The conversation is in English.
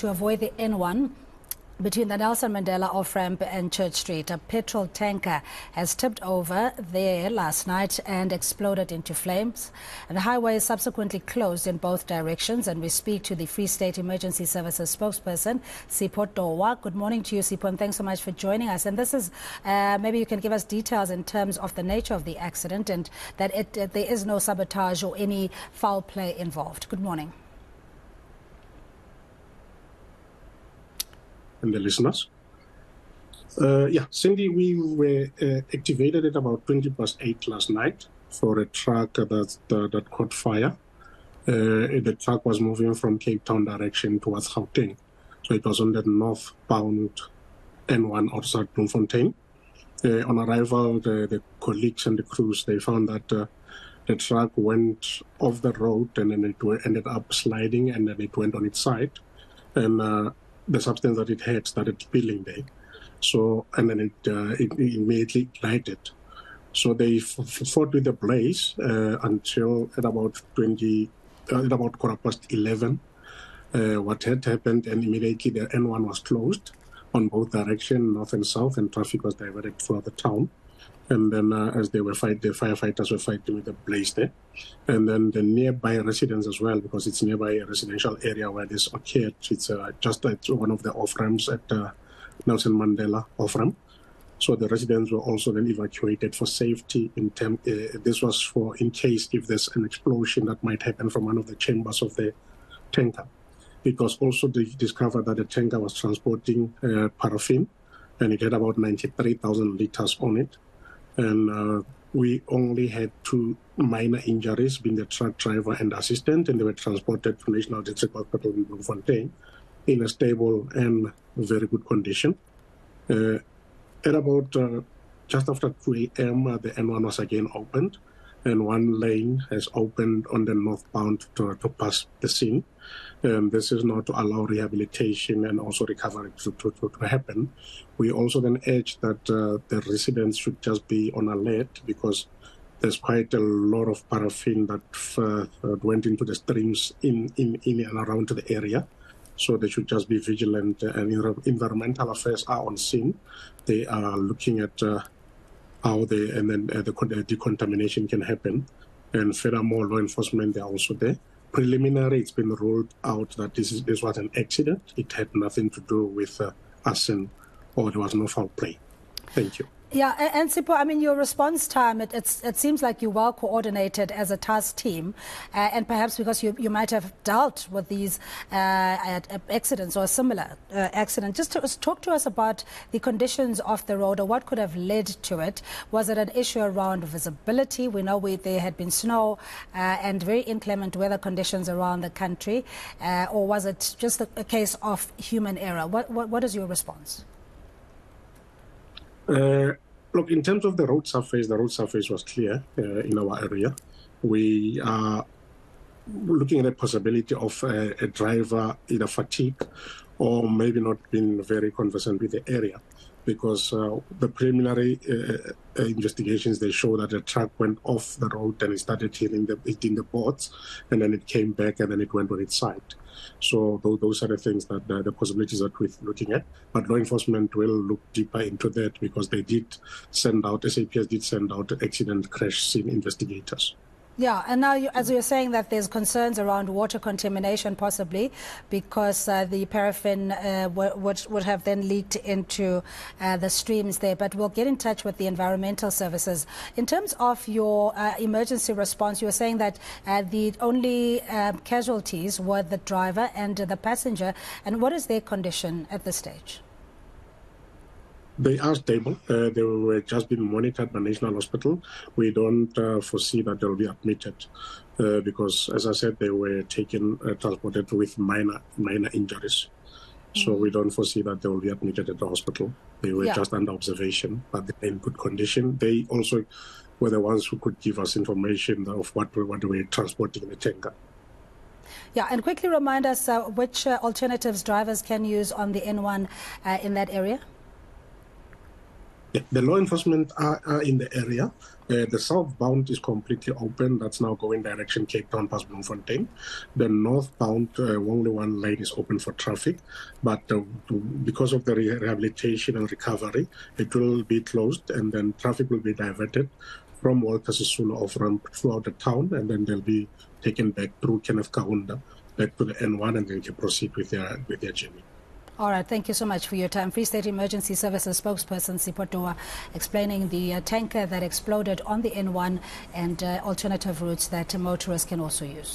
to avoid the N1 between the Nelson Mandela off-ramp and Church Street. A petrol tanker has tipped over there last night and exploded into flames. And the highway is subsequently closed in both directions. And we speak to the Free State Emergency Services spokesperson, Sipho Towa. Good morning to you, Sipho, and thanks so much for joining us. And this is, maybe you can give us details in terms of the nature of the accident and that there is no sabotage or any foul play involved. Good morning. And the listeners. Cindy, we were activated at about 8:20 last night for a truck that caught fire. The truck was moving from Cape Town direction towards Gauteng. So it was on the northbound N1 outside Bloemfontein. On arrival, the colleagues and the crews, they found that the truck went off the road and then it ended up sliding and then it went on its side. And the substance that it had started spilling there. So, and then it immediately ignited. So they fought with the blaze until at about 11:15. What had happened, and immediately the N1 was closed on both directions, north and south, and traffic was diverted throughout the town. And then as they were fighting, the firefighters were fighting with the blaze there. And then the nearby residents as well, because it's nearby a residential area where this occurred. It's just at one of the off-ramps at Nelson Mandela off-ramp. So the residents were also then evacuated for safety. This was for in case if there's an explosion that might happen from one of the chambers of the tanker. It was also discovered that the tanker was transporting paraffin, and it had about 93,000 liters on it. And we only had 2 minor injuries, being the truck driver and assistant, and they were transported to National District Hospital in Bloemfontein in a stable and very good condition. At about just after 2 a.m., the N1 was again opened, and one lane has opened on the northbound to pass the scene. This is now to allow rehabilitation and also recovery to happen. We also then urge that the residents should just be on alert because there's quite a lot of paraffin that went into the streams in and around the area. So they should just be vigilant, and environmental affairs are on scene. They are looking at how the decontamination can happen. And furthermore, law enforcement, they are also there. Preliminary, it's been ruled out that this was an accident. It had nothing to do with arson, or there was no foul play. Thank you. Yeah, and Sipho, I mean, your response time, it seems like you're well coordinated as a task team, and perhaps because you might have dealt with these accidents or a similar accident. Just talk to us about the conditions of the road or what could have led to it. Was it an issue around visibility? We know there had been snow and very inclement weather conditions around the country, or was it just a case of human error? What is your response? Look, in terms of the road surface was clear in our area. We are looking at the possibility of a driver either fatigue or maybe not being very conversant with the area, because the preliminary investigations, they show that the truck went off the road and it started hitting the boards, and then it came back and then it went on its side. So those are the things that the possibilities that we're looking at. But law enforcement will look deeper into that because they did send out, SAPS did send out accident crash scene investigators. Yeah, and now, as you're saying that there's concerns around water contamination possibly because the paraffin would have then leaked into the streams there. But we'll get in touch with the environmental services. In terms of your emergency response, you were saying that the only casualties were the driver and the passenger. And what is their condition at this stage? They are stable. They were just being monitored by National Hospital. We don't foresee that they'll be admitted because, as I said, they were transported with minor injuries. So we don't foresee that they will be admitted at the hospital. They were just under observation, but they're in good condition. They also were the ones who could give us information of what they were transporting in the tanker. Yeah, and quickly remind us which alternatives drivers can use on the N1 in that area. Yeah, the law enforcement are in the area. The southbound is completely open. That's now going direction Cape Town past Bloemfontein. The northbound, only one lane is open for traffic. But because of the rehabilitation and recovery, it will be closed, and then traffic will be diverted from Walter Sisulu off-ramp throughout the town, and then they'll be taken back through Kenneth Kaunda, back to the N1, and then can proceed with their journey. All right, thank you so much for your time. Free State Emergency Services spokesperson Sipho Towa explaining the tanker that exploded on the N1 and alternative routes that motorists can also use.